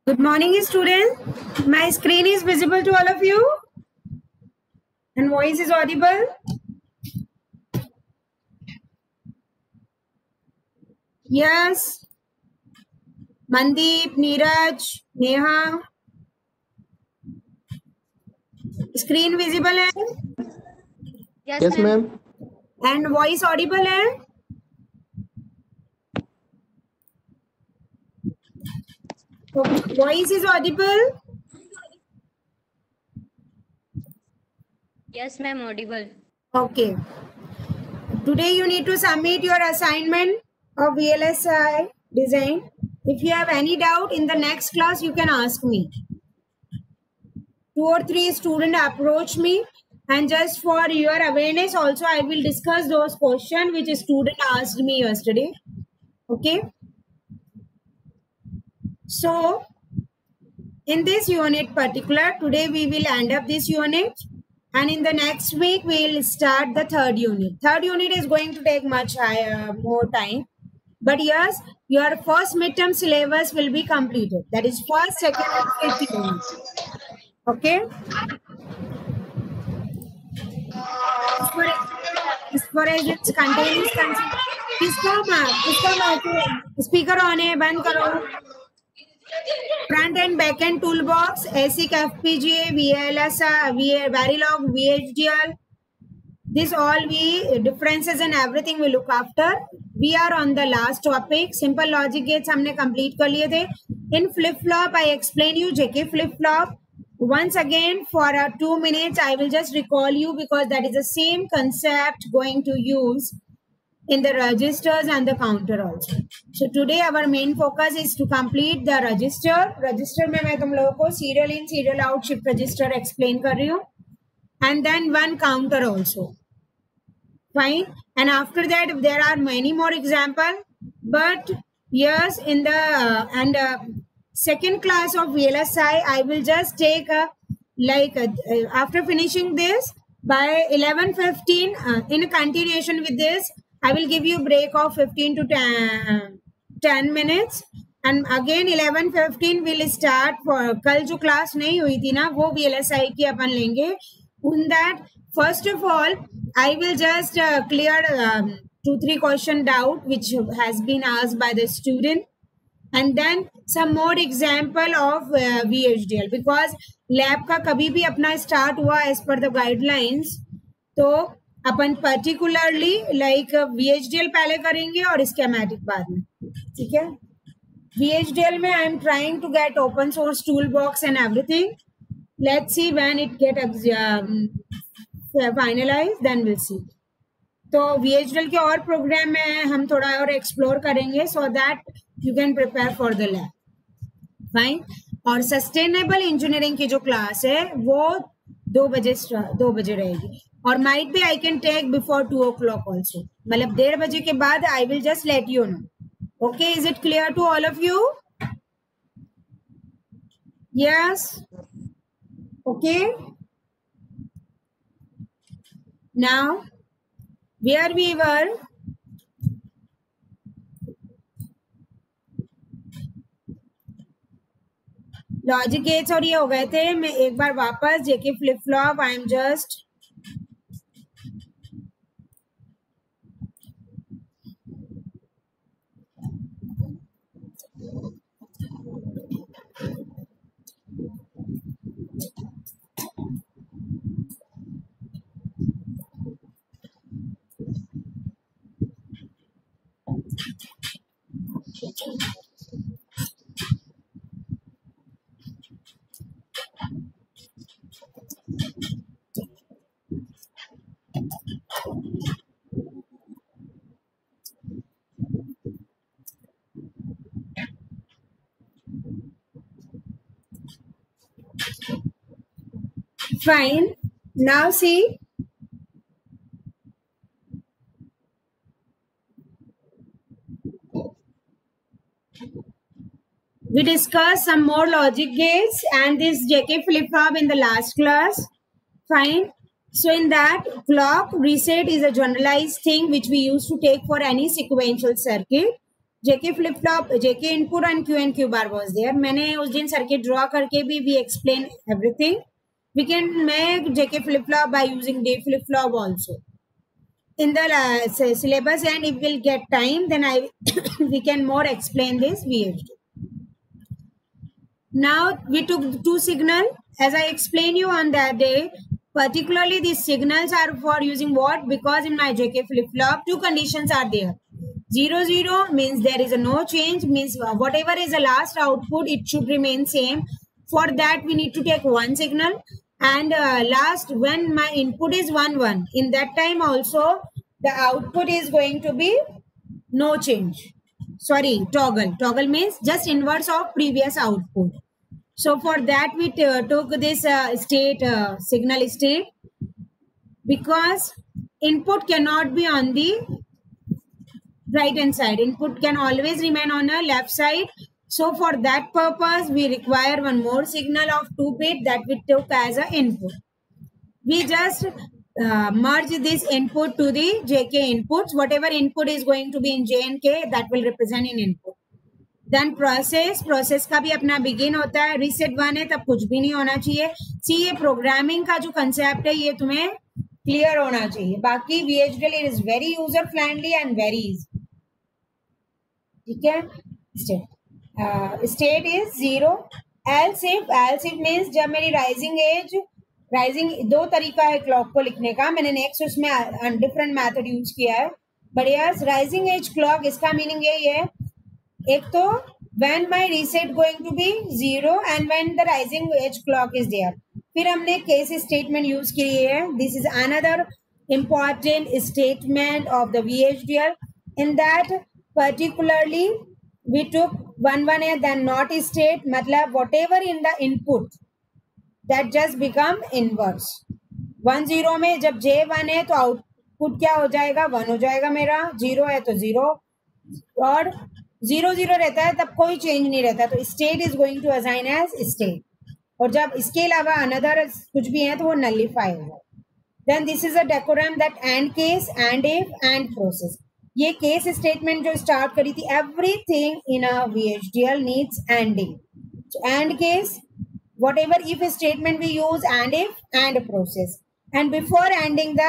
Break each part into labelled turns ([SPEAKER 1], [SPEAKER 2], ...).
[SPEAKER 1] Good morning, students. My screen is visible to all of you, and voice is audible. Yes. Mandeep, Neeraj, Neha. Screen visible है?
[SPEAKER 2] Yes, ma'am.
[SPEAKER 1] And voice audible है? Voice is audible?
[SPEAKER 3] Yes, ma'am, audible.
[SPEAKER 1] Okay. Today you need to submit your assignment of VLSI design. If you have any doubt in the next class, you can ask me. 2 or 3 students approach me, and just for your awareness also, I will discuss those questions which a student asked me yesterday. Okay. So, in this unit particular, today we will end up this unit, and in the next week we will start the third unit. Third unit is going to take much more time, but yes, your first midterm syllabus will be completed. That is first, second, and fifth unit. Okay. As far as its content is concerned, speaker on है, बंद करो. Front and back end toolbox, ASIC, FPGA, VLSI, Verilog, VHDL. This all we differences and everything we look after. We are on the last topic. Simple logic gates हमने complete कर लिए थे. In flip flop, I explain you JK flip flop. Once again, for 2 minutes, I will just recall you because that is the same concept going to use in the registers and the counter also. So today our main focus is to complete the register. Register में मैं तुम लोगों को serial in, serial out shift register explain कर रही हूँ, and then one counter also. Fine. And after that, there are many more examples. But yes, in the second class of VLSI, I will just take after finishing this by 11:15 in continuation with this, I will give you break of 15 to 10 minutes. And again 11:15 will start for कल जो class नहीं हुई थी ना, वो VLSI की अपन लेंगे. On that, first of all, I will just clear 2-3 question doubt which has been asked by the student, and then some more example of VHDL, because lab का कभी भी अपना start हुआ as per the guidelines, तो अपन particularly like VHDL पहले करेंगे और schematic बाद में. ठीक है? VHDL में I am trying to get open source toolbox and everything. Let's see when it get finalized, then we'll see. तो VHDL के और प्रोग्राम में हम थोड़ा और एक्सप्लोर करेंगे so that you can prepare for the lab. Fine. और sustainable engineering की जो क्लास है वो 2 बजे रहेगी, और might be I can take before 2 o'clock also. मतलब 1:30 बजे के बाद I will just let you know. Okay, is it clear to all of you? Yes. Okay. Now, where we were, logic gates और ये हो गए थे. मैं एक बार वापस JK flip flop, I am just fine. Now see, we discussed some more logic gates and this JK flip-flop in the last class. Fine. So in that, clock reset is a generalized thing which we used to take for any sequential circuit. JK flip flop, JK input and Q bar was there. मैंने उस दिन circuit draw करके भी we explain everything. We can make JK flip flop by using D flip flop also. In the syllabus, and if we'll get time, then we can more explain this VHD. Now we took two signal, as I explained you on that day. Particularly these signals are for using what? Because in my JK flip flop, two conditions are there. 0 0 means there is a no change, means whatever is the last output, it should remain same. For that we need to take one signal, and last, when my input is 1 1, in that time also the output is going to be no change. Sorry, toggle. Toggle means just inverse of previous output. So for that we took this state, signal state, because input cannot be on the right hand side. Input can always remain on the left side. So for that purpose, we require one more signal of 2 bit that we took as an input. We just merge this input to the JK inputs. Whatever input is going to be in J and K, that will represent in input. Then process का भी अपना begin होता है. Reset 1 है तब कुछ भी नहीं होना चाहिए. See, ये programming का जो concept है ये तुम्हें clear होना चाहिए. बाकी VHDL is very user friendly and very easy. ठीक है. State is 0. else if means जब मेरी rising दो तरीका है clock को लिखने का. मैंने next उसमें different method use किया है. But yes, rising edge clock इसका meaning यही है. एक तो when my reset going to be 0 and when the rising edge clock is there. फिर हमने case statement use की है. This is another important statement of the VHDL. In that particularly we took 1 1 है, then not state, मतलब whatever in the input that just become inverse. 1 0 में जब J1 है तो output क्या हो जाएगा? 1 हो जाएगा मेरा. 0 है तो 0, और 0 0 रहता है तब कोई चेंज नहीं रहता, तो state is going to assign as state. और जब इसके अलावा अनदर कुछ भी है तो वो नलिफाई होगा. Then this is a decorum that end case, end if, end process. ये केस स्टेटमेंट जो स्टार्ट करी थी, everything in a VHDL needs ending. End case, whatever if statement we use, end if, end process. And before ending the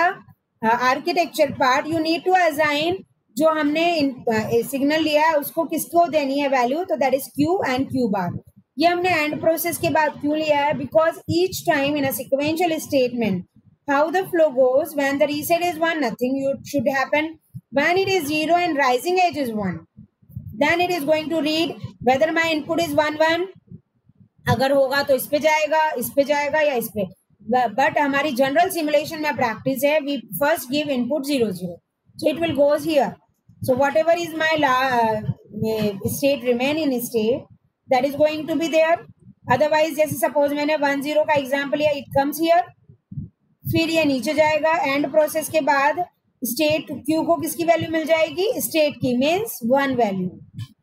[SPEAKER 1] architecture part you need to assign जो हमने signal लिया है उसको किसको देनी है वैल्यू, तो that is Q and Q bar. ये हमने एंड प्रोसेस के बाद क्यों लिया है? Because each time in a sequential statement how the flow goes, when the reset is 1 nothing should happen. When it is 0 and rising edge is 1, then it is going to read whether my input is 1 1. अगर होगा तो इस पे जाएगा, इस पे जाएगा या इस पे. बट हमारी जनरल सिमुलेशन में प्रैक्टिस है, we first give input 0 0, so it will goes here. So whatever is my state remain in state, that is going to be there. Otherwise जैसे suppose मैंने 1 0 का एग्जाम्पल लिया, it comes here, फिर ये नीचे जाएगा. एंड प्रोसेस के बाद स्टेट Q को किसकी वैल्यू मिल जाएगी? स्टेट की, means 1 value.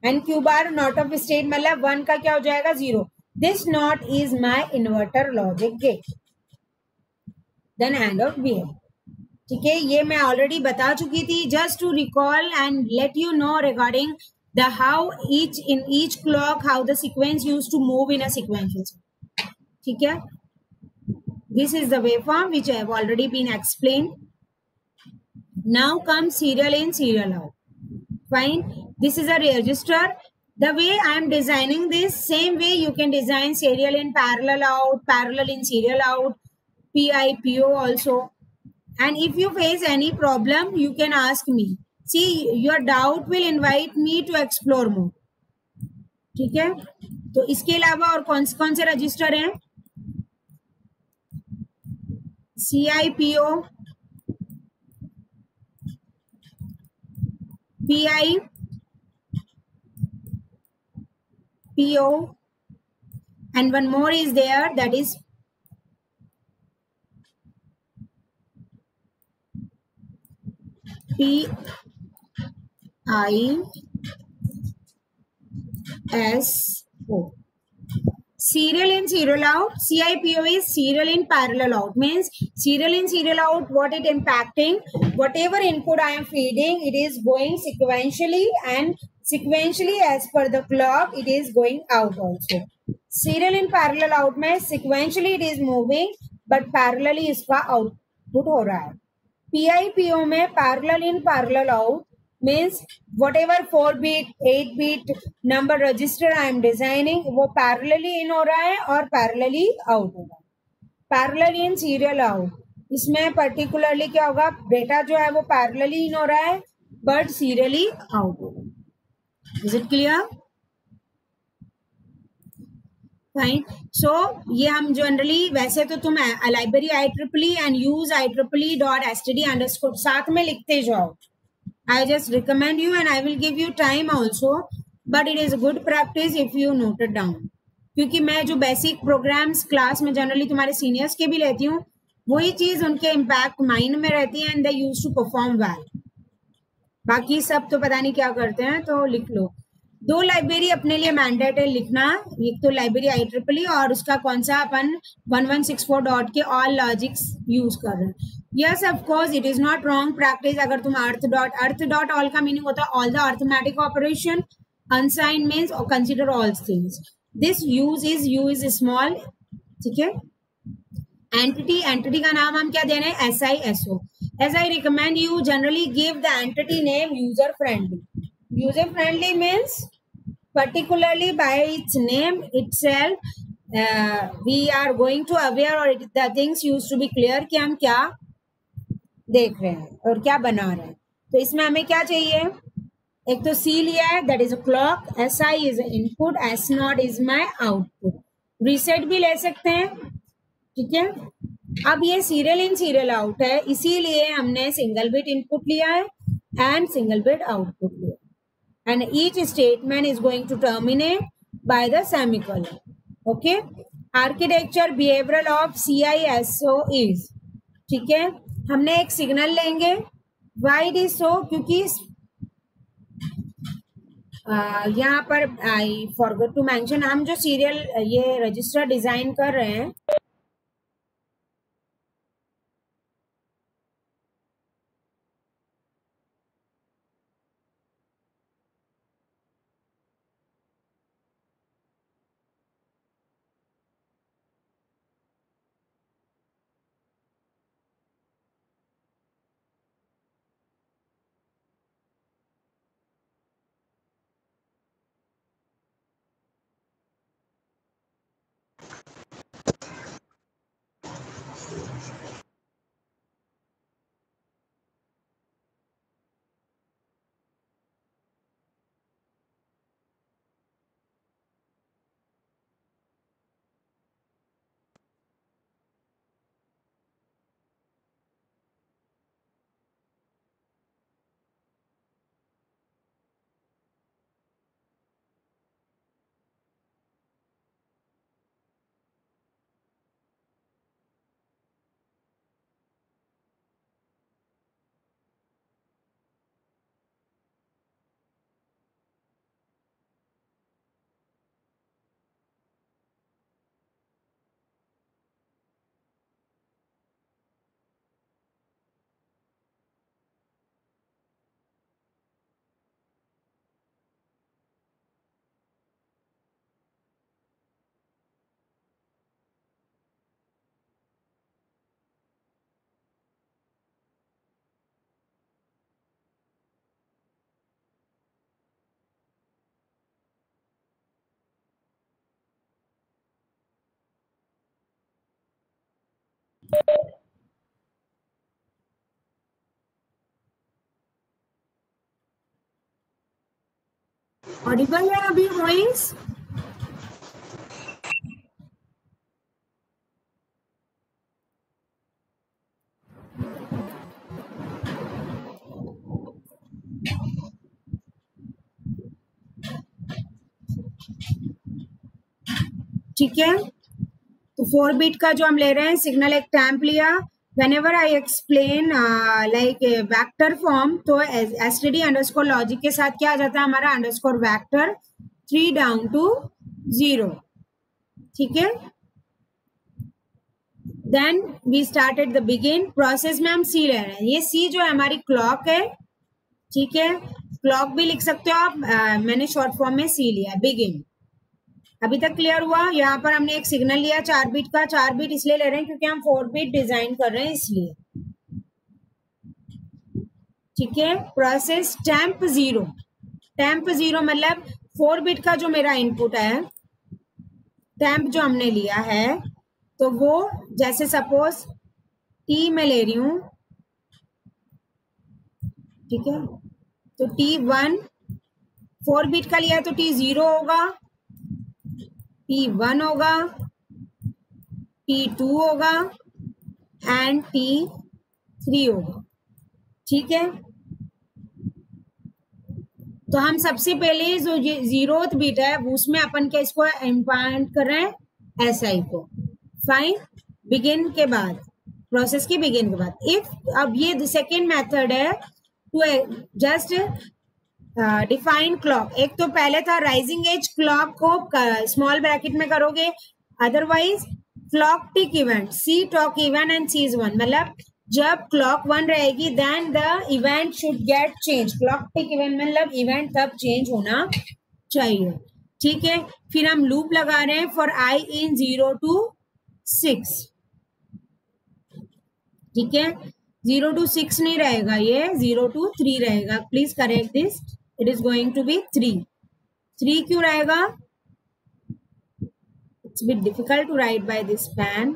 [SPEAKER 1] And Q bar not of state मतलब 1 का क्या हो जाएगा? 0. This not is my inverter logic gate. Then end of VHDL. ठीक है, ये मैं ऑलरेडी बता चुकी थी. Just to recall and let you know regarding the how each clock how the sequence use to move in a sequential. ठीक है, this is the waveform which I have already been explain. Now come serial in serial out. Fine, this is a register. The way I am designing this, same way you can design serial in parallel out, parallel in serial out, PI, PO also. And if you face any problem, you can ask me. See, your doubt will invite me to explore more. ठीक है, तो इसके अलावा और कौन से register हैं? CIPO, PI, PO, and one more is there, that is PISO. Serial in serial out. CIPO is serial in parallel out. Means serial in serial out, what it impacting? Whatever input I am feeding, it is going sequentially and Sequentially as per the clock it is going out also. Serial in parallel out में sequentially it is moving but parallelly इसका output हो रहा है. PIPO में parallel in parallel out means whatever 4 bit 8 bit number register I am designing वो parallelly in हो रहा है और parallelly out हो रहा है. Parallel in serial out इसमें particularly क्या होगा, डेटा जो है वो parallelly in हो रहा है but serially out होगा. Is it clear? Fine. So ये हम जनरली वैसे तो तुम library IEEE and use IEEE.std underscore साथ में लिखते जाओ. I just recommend you and I will give you time also, but it is a good practice if you note it down. क्योंकि मैं जो बेसिक प्रोग्राम्स क्लास में generally तुम्हारे seniors के भी लेती हूँ वही चीज उनके इम्पैक्ट माइंड में रहती है and they use to perform well. बाकी सब तो पता नहीं क्या करते हैं, तो लिख लो. 2 लाइब्रेरी अपने लिए मैंडेटरी लिखना, एक तो लाइब्रेरी IEEE और उसका कौन सा अपन 1164 डॉट के ऑल लॉजिक्स यूज कर रहे हैं. Yes of course it is not wrong practice. अगर तुम अर्थ डॉट ऑल का मीनिंग होता है all the arithmetic operation, unsigned means और consider all things. This use is small. ठीक है. एंटिटी का नाम हम क्या दे रहे हैं, SISO. As I recommend you generally give the entity name user friendly. User friendly means particularly by its name itself we are going to aware or the things used to be clear कि हम क्या देख रहे हैं और क्या बना रहे हैं. तो इसमें हमें क्या चाहिए, एक तो C लिया है that is a clock, SI is input, S0 is my output. Reset भी ले सकते हैं. ठीक है. अब ये सीरियल इन सीरियल आउट है इसीलिए हमने सिंगल बिट इनपुट लिया है एंड सिंगल बिट आउटपुट लिया and each statement is going to terminate by the semicolon. Okay. Architecture behavioral of CISO is. ठीक है. हमने एक सिग्नल लेंगे. व्हाई इट इज सो, क्योंकि यहाँ पर आई फॉरगॉट टू मेंशन हम जो सीरियल ये रजिस्टर डिजाइन कर रहे हैं ऑडिबल है अभी वॉइस. ठीक है. तो 4 बिट का जो हम ले रहे हैं सिग्नल एक टैम्प लिया. whenever I explain like vector form तो std अंडरस्कोर लॉजिक के साथ क्या आ जाता है हमारा अंडरस्कोर वेक्टर 3 डाउन टू 0. ठीक है. Then we started the begin. Process में हम C ले रहे हैं. ये C जो है हमारी क्लॉक है. ठीक है, क्लॉक भी लिख सकते हो आप, मैंने शॉर्ट फॉर्म में सी लिया, बिगिन। अभी तक क्लियर हुआ? यहाँ पर हमने एक सिग्नल लिया 4 बिट का, 4 बिट इसलिए ले रहे हैं क्योंकि हम 4 बिट डिजाइन कर रहे हैं इसलिए। ठीक है, प्रोसेस टेम्प 0, टेम्प 0 मतलब 4 बिट का जो मेरा इनपुट है, टेम्प जो हमने लिया है, तो वो जैसे सपोज टी में ले रही हूं, ठीक है, तो T1 4 बिट का लिया है तो T0 होगा, T1 होगा, T2 होगा एंड T3 होगा। ठीक है, तो हम सबसे पहले जो ये 0th बिट है उसमें अपन क्या इसको इम्प्लांट कर रहे हैं, SI को। फाइन, बिगिन के बाद, प्रोसेस के बिगिन के बाद। इफ अब ये सेकेंड मेथड है टू जस्ट डिफाइन क्लॉक। एक तो पहले था राइजिंग एज क्लॉक को स्मॉल ब्रैकेट में करोगे, otherwise clock tick event, C talk event and C is 1, मतलब जब क्लॉक 1 रहेगी then the event should get change. Clock tick event मतलब इवेंट तब चेंज होना चाहिए। ठीक है, फिर हम लूप लगा रहे हैं फॉर आई इन 0 to 6। ठीक है, 0 to 6 नहीं रहेगा, ये 0 to 3 रहेगा। Please correct this, it is going to be 3। 3 क्यों रहेगा? It's bit difficult to write by this pen.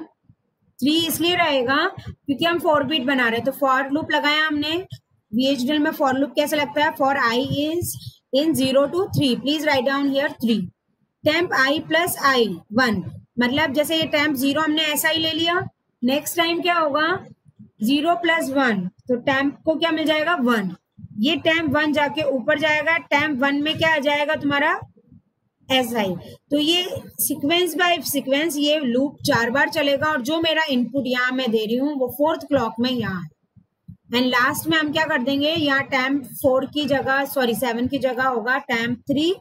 [SPEAKER 1] 3 इसलिए रहेगा क्योंकि हम 4 बिट बना रहे हैं, तो फॉर लूप लगाया हमने। VHDL में फॉर लूप कैसे लगता है? For I is in 0 to 3, please write down here 3। Temp I plus I 1, मतलब जैसे ये टेम्प 0 हमने ऐसा ही ले लिया, नेक्स्ट टाइम क्या होगा 0 + 1, तो टेम्प को क्या मिल जाएगा 1। ये टेम्प 1 जाके ऊपर जाएगा, टेम्प 1 में क्या आ जाएगा तुम्हारा SI। तो ये सीक्वेंस बाय सीक्वेंस ये लूप 4 बार चलेगा और जो मेरा इनपुट यहाँ मैं दे रही हूँ वो 4th क्लॉक में यहाँ है। एंड लास्ट में हम क्या कर देंगे, यहाँ टेम्प 4 की जगह, सॉरी 7 की जगह होगा temp 3।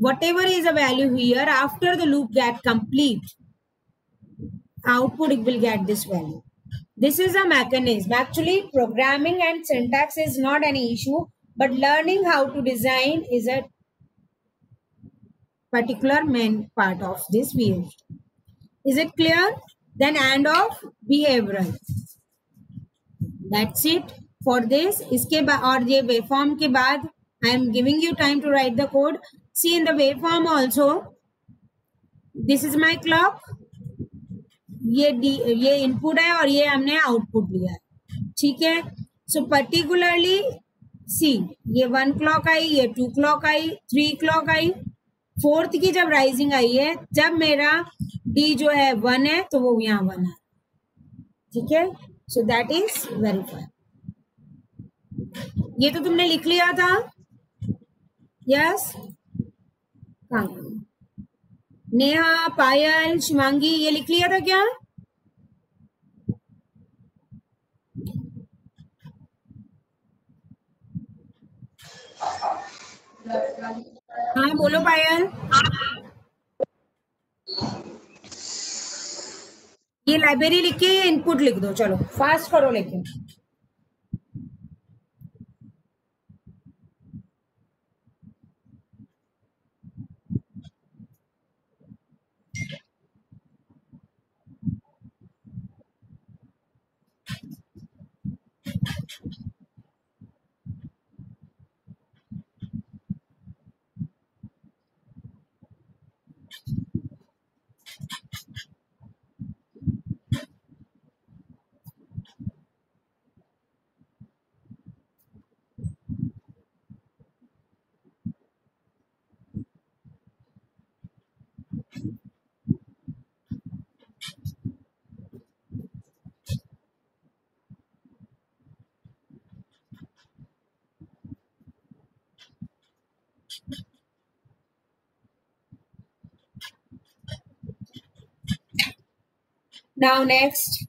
[SPEAKER 1] What ever is a value here after the loop get complete, output it will get this value. This is a mechanism. Actually, programming and syntax is not any issue, but learning how to design is a particular main part of this VHDL. Is it clear? Then and of behavioral. That's it for this. इसके बाद और ये waveform के बाद I am giving you time to write the code. See in the waveform also. This is my clock. ये input है और ये हमने आउटपुट लिया है। ठीक है, सो पर्टिकुलरली सी ये 1 क्लॉक आई, ये 2 क्लॉक आई, 3 क्लॉक आई, 4th की जब राइजिंग आई है, जब मेरा डी जो है 1 है तो वो यहाँ 1 है। ठीक है, सो दैट इज वेरीफाई। ये तो तुमने लिख लिया था, यस? नेहा, पायल, शिवांगी, ये लिख लिया था क्या? हाँ बोलो पायल। ये लाइब्रेरी लिख के ये इनपुट लिख दो, चलो फास्ट करो लेकिन। Now next,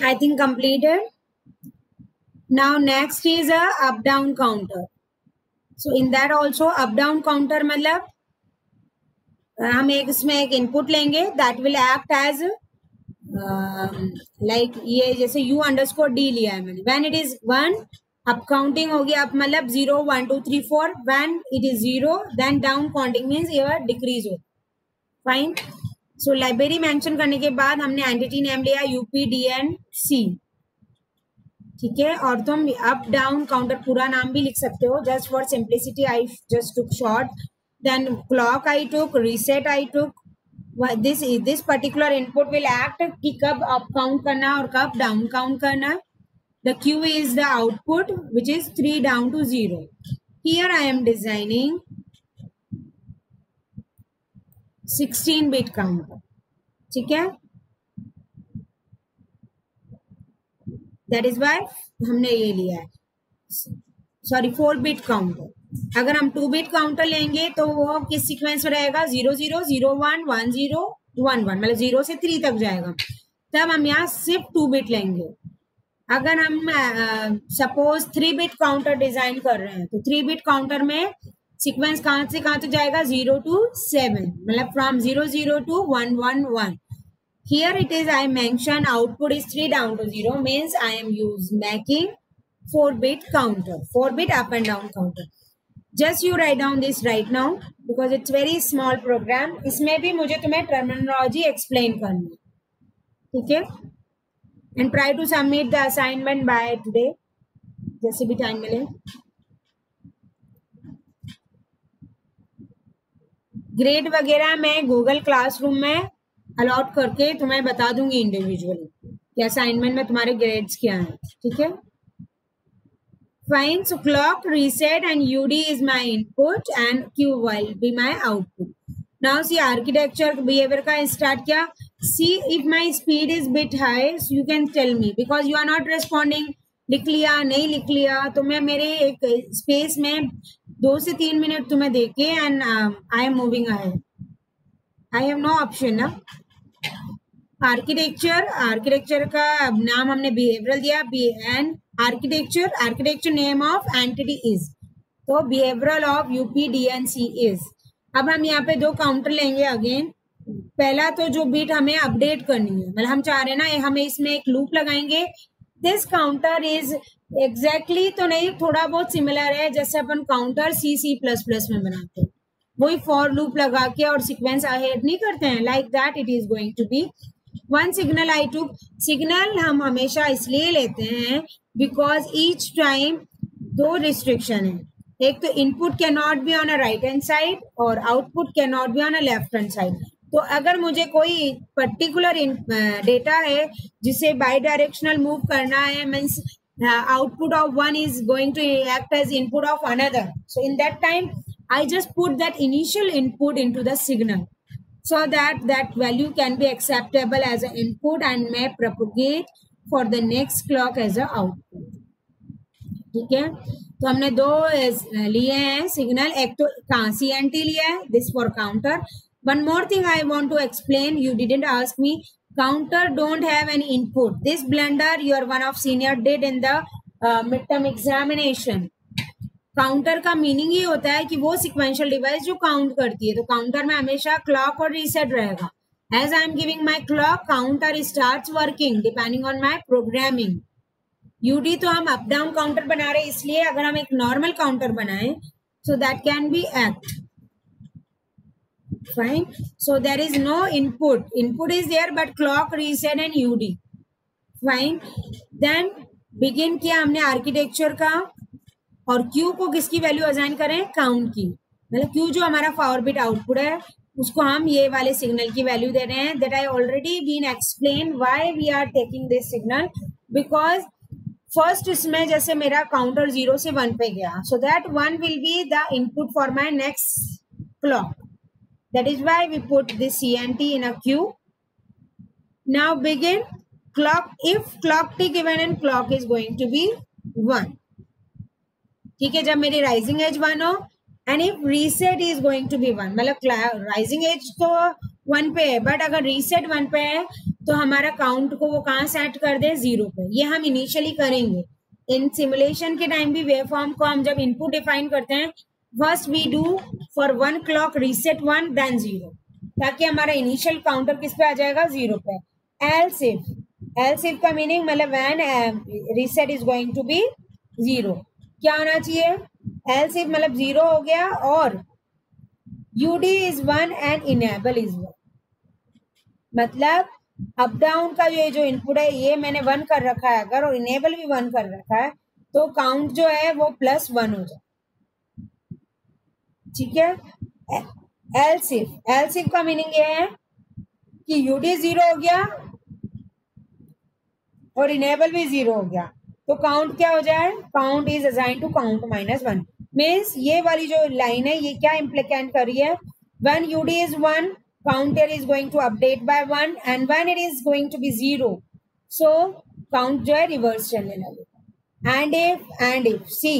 [SPEAKER 1] I think completed. Now next is a up down counter. So in that also up down counter मतलब हम एक इसमें एक इनपुट लेंगे that will act as like ये जैसे u_d लिया है मैंने. When it is 1 up counting हो गया, अब मतलब 0 1 2 3 4. When it is 0 then down counting means ये decrease हो. Fine. So लाइब्रेरी मेंशन करने के बाद हमने एंटिटी नेम लिया UPDNC. ठीक है, और तुम अप डाउन काउंटर पूरा नाम भी लिख सकते हो. Just for simplicity I just took short. Then clock I took, reset I took. This particular input will act कि कब अप काउंट करना और कब डाउन काउंट करना. The q is the output which is 3 down to 0. Here I am designing 16-bit counter. ठीक है, that is why हमने ये लिया है. Sorry 4-bit counter. अगर हम 2-bit काउंटर लेंगे तो वो किस सीक्वेंस में रहेगा? 0 0 0 1 1 0 1 1, मतलब 0 से 3 तक जाएगा. तब हम यहाँ सिर्फ 2-bit लेंगे. अगर हम सपोज 3-bit काउंटर डिजाइन कर रहे हैं तो 3-bit काउंटर में सीक्वेंस कहाँ से कहाँ तक जाएगा? 0 to 7, मतलब from 0 0 to 1 1 1. Here it is I mention output is 3 down to 0 means I am making 4-bit counter, 4-bit up and down counter. Just you write down this right now because it's very small program. इसमें भी मुझे तुम्हें terminology explain करनी है. ठीक है, and try to submit the assignment by today जैसे भी टाइम मिले. ग्रेड वगैरह मैं गूगल क्लासरूम में अलॉट करके तुम्हें बता दूंगी इंडिविजुअली कि असाइनमेंट में तुम्हारे ग्रेड्स क्या हैं. ठीक है, fine. So clock, reset and UD is my input and q will be my output. Now see architecture behavior का स्टार्ट किया. See if my speed is bit high you can tell me because you are not responding. लिख लिया नहीं लिख लिया तो मैं मेरे एक स्पेस में 2 से 3 मिनट तुम्हें देके and I am moving ahead. I have no option ना. आर्किटेक्चर का नाम हमने बिहेवियरल दिया and architecture name of entity is. तो बिहेवियरल ऑफ UPDNC इज. अब हम यहाँ पे 2 काउंटर लेंगे अगेन. पहला तो जो बीट हमें अपडेट करनी है, मतलब हम चाह रहे हैं ना हमें इसमें एक लूप लगाएंगे. दिस काउंटर इज एग्जैक्टली तो नहीं, थोड़ा बहुत सिमिलर है जैसे अपन काउंटर C++ में बनाते हैं. वही फॉर लूप लगा के और सीक्वेंस अहेड नहीं करते हैं. Like that it is going to be. 1 signal I took. Signal हम हमेशा इसलिए लेते हैं बिकॉज ईच टाइम 2 रिस्ट्रिक्शन है. एक तो input can not be on a right hand side और output can not be on a left hand side. तो अगर मुझे कोई पर्टिकुलर डेटा है जिसे बाई डायरेक्शनल मूव करना है means output of one is going to act as input of another. So in that time I just put that initial input into the signal so that that value can be acceptable as an input and may propagate for the next clock as a output. ठीक है, तो हमने 2 लिए हैं signal. एक तो CNT लिया है, this for counter. One more thing I want to explain, you didn't ask me. Counter don't have any input. This blunder your one of senior did in the midterm examination. Counter का meaning ये होता है कि वो sequential device जो count करती है. तो काउंटर में हमेशा क्लॉक और रीसेट रहेगा. As I am giving my clock counter starts working depending on my programming. UD तो हम अप डाउन काउंटर बना रहे हैं इसलिए अगर हम एक नॉर्मल काउंटर बनाएं so that can be act. Fine. So there is no input. Input is there but clock, reset and UD. Fine. Then begin किया हमने आर्किटेक्चर का और Q को किसकी वैल्यू असाइन करें? काउंट की. मतलब Q जो हमारा 4-bit आउटपुट है उसको हम ये वाले सिग्नल की वैल्यू दे रहे हैं. That I already been explained why we are taking this signal because first इसमें जैसे मेरा काउंटर 0 से 1 पे गया so that 1 will be the input for my next clock. That is why we put this CNT in a queue. Now begin clock. If clock t given and clock is going to be 1. ठीक है, जब मेरी rising edge 1 हो and if reset is going to be 1. मतलब rising as तो 1 पे है but अगर रीसेट 1 पे है तो हमारा काउंट को वो कहाँ सेट कर दे, 0 पे। ये हम इनिशियली करेंगे। इन सिमुलेशन के टाइम भी वेव फॉर्म को हम जब इनपुट डिफाइन करते हैं, first we do for 1 clock reset 1 then 0, ताकि हमारा इनिशियल काउंटर किस पे आ जाएगा, 0 पे। एल्स इफ का मीनिंग मतलब when reset is going to be 0, क्या होना चाहिए, एल्स इफ मतलब 0 हो गया और UD is 1 and enable is 1, मतलब अप डाउन का जो इनपुट है ये मैंने 1 कर रखा है अगर, और इनेबल भी 1 कर रखा है, तो काउंट जो है वो +1 हो जाए, ठीक है। एल्स इफ का मीनिंग ये है कि UD 0 हो गया और इनेबल भी 0 हो गया, तो काउंट क्या हो जाए, count is assign to count -1। Means ये वाली जो लाइन है ये क्या इम्प्लीकेंट कर रही है, when UD is 1 counter is going to update by 1 and when it is going to be 0 so count जो है रिवर्स चलने लगेगा। एंड इफ सी,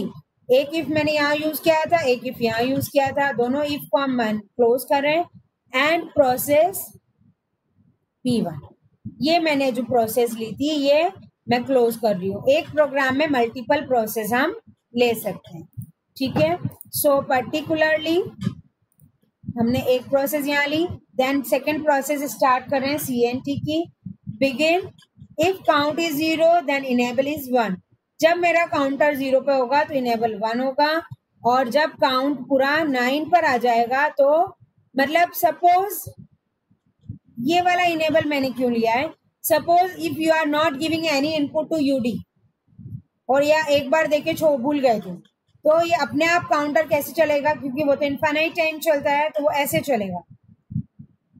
[SPEAKER 1] एक इफ मैंने यहाँ यूज किया था, एक इफ यहाँ यूज किया था, दोनों इफ को हम क्लोज कर रहे हैं। एंड प्रोसेस P1, ये मैंने जो प्रोसेस ली थी ये मैं क्लोज कर रही हूँ। एक प्रोग्राम में मल्टीपल प्रोसेस हम ले सकते हैं, ठीक है। सो पर्टिकुलरली हमने एक प्रोसेस यहाँ ली, देन सेकेंड प्रोसेस स्टार्ट कर रहे हैं CNT की। Begin if count is 0 then enable is 1, जब मेरा काउंटर 0 पे होगा तो इनेबल 1 होगा, और जब काउंट पूरा 9 पर आ जाएगा तो मतलब सपोज ये वाला इनेबल मैंने क्यों लिया है, suppose if you are not giving any input to UD और या एक बार देके भूल गए तुम, तो ये अपने आप काउंटर कैसे चलेगा, क्योंकि वो तो इनफाइनाइट टाइम चलता है, तो वो ऐसे चलेगा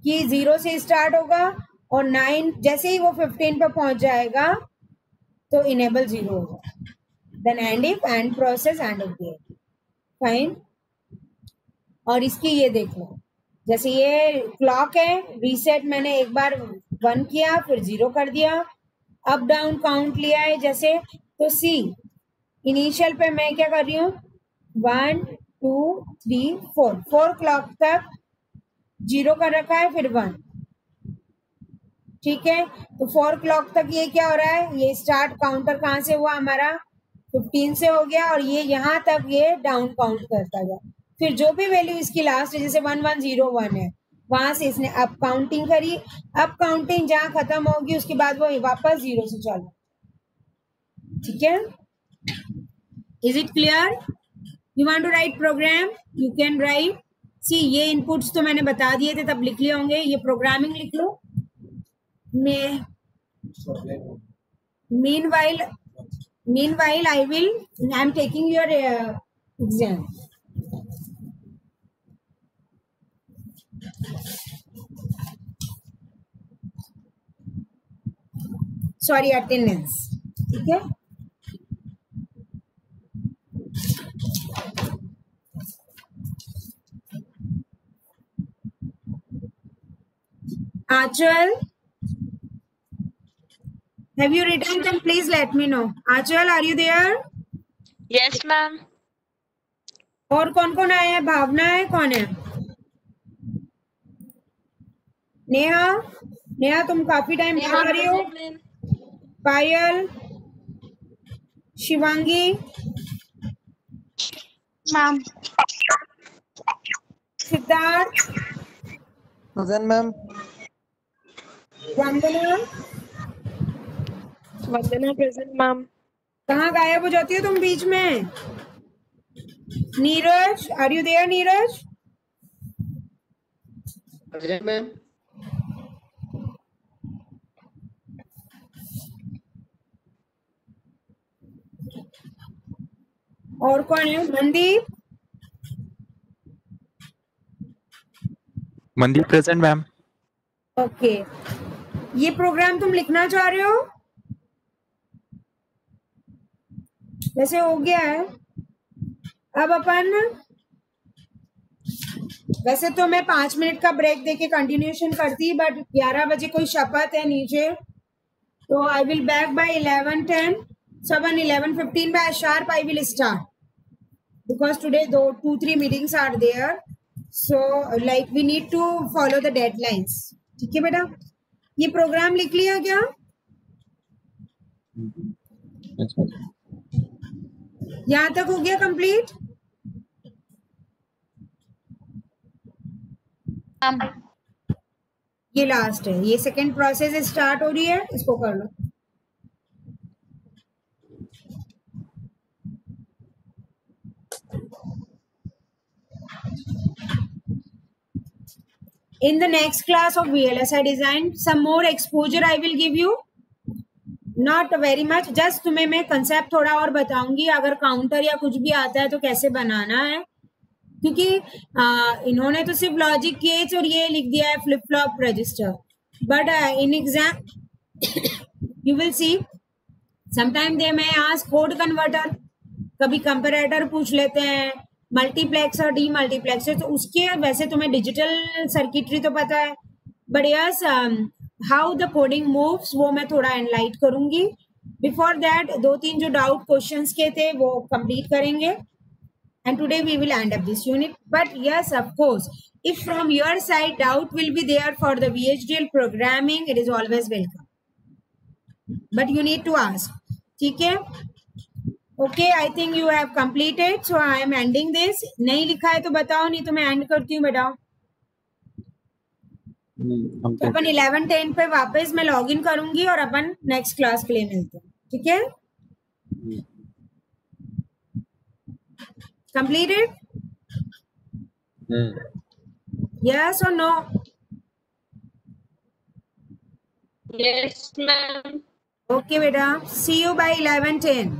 [SPEAKER 1] कि 0 से स्टार्ट होगा और 9 जैसे ही वो 15 पे पहुंच जाएगा तो इनेबल 0 होगा। Then end if, end process, end if, fine. और इसकी ये देख लो, जैसे ये क्लॉक है, रीसेट मैंने एक बार 1 किया फिर 0 कर दिया, अप डाउन काउंट लिया है जैसे, तो सी इनिशियल पे मैं क्या कर रही हूँ, 1 2 3 4 क्लॉक तक 0 कर रखा है फिर 1, ठीक है। तो 4 क्लॉक तक ये क्या हो रहा है, ये स्टार्ट काउंटर कहाँ से हुआ हमारा, 15 से हो गया, और ये यहाँ तक ये डाउन काउंट करता गया, फिर जो भी वैल्यू इसकी लास्ट है, जैसे 1101 है, वहां से इसने अप काउंटिंग करी, अप काउंटिंग जहां खत्म होगी उसके बाद वो वापस 0 से चालू, ठीक है। Is it clear? You want to write program, you can write. See ये इनपुट्स तो मैंने बता दिए थे तब लिख लिए होंगे, ये प्रोग्रामिंग लिख लो। meanwhile I am taking your exam. Sorry, attendance, ठीक है। Achal, have you written them? Please let me know. Achal, are you there?
[SPEAKER 3] Yes, ma'am.
[SPEAKER 1] और कौन कौन आया है? भावना है, कौन है? नेहा तुम काफी टाइम बात कर रही हो। Payal, Shivangi,
[SPEAKER 3] ma'am,
[SPEAKER 1] Siddharth,
[SPEAKER 2] ma'am,
[SPEAKER 3] Vandana present ma'am.
[SPEAKER 1] कहाँ गायब हो जाती हो तुम बीच में? Neeraj, are you there? Neeraj,
[SPEAKER 2] ma'am,
[SPEAKER 1] और कौन है? Mandeep,
[SPEAKER 4] Mandeep present ma'am.
[SPEAKER 1] Okay. ये प्रोग्राम तुम लिखना चाह रहे हो? वैसे हो गया है। अब अपन वैसे तो मैं 5 मिनट का ब्रेक देके कंटिन्यूएशन करती, बट 11 बजे कोई शपथ है नीचे, तो I will back by 11:10, 11:15 by sharp I will start, because today 2-3 meetings are there, so like we need to follow the deadlines, ठीक है बेटा। ये प्रोग्राम लिख लिया क्या? यहाँ तक हो गया कंप्लीट? ये लास्ट है, ये सेकंड प्रोसेस स्टार्ट हो रही है, इसको कर लो। In the next class of VLSI design, some more exposure I will give you. Not very much, just तुम्हें मैं कंसेप्ट थोड़ा और बताऊंगी, अगर काउंटर या कुछ भी आता है तो कैसे बनाना है, क्योंकि इन्होंने तो सिर्फ लॉजिक गेट्स और ये लिख दिया है flip flop register, but in exam you will see sometime they में आस्क कोड कन्वर्टर, कभी कंपैरेटर पूछ लेते हैं, मल्टीप्लेक्स और डी मल्टीप्लेक्सर, तो उसके वैसे तुम्हें डिजिटल सर्किटरी तो पता है, but yes how the coding moves वो मैं थोड़ा एनलाइट करूंगी। बिफोर दैट 2-3 जो डाउट क्वेश्चंस के थे वो कंप्लीट करेंगे, and today we will end up this unit. But yes, of course, if from your side doubt will be there for the VHDL programming, it is always welcome, but you need to ask. ठीक है? Okay, I think you have completed, so I am ending this. नहीं लिखा है तो बताओ, नहीं तो मैं end करती हूँ बेटा। तो अपन 11-10 पे वापस मैं लॉग इन करूंगी और अपन नेक्स्ट क्लास के लिए मिलते हैं, ठीक है? Completed? Yes or no?
[SPEAKER 3] Yes, ma'am.
[SPEAKER 1] Okay, beta. See you by 11:10.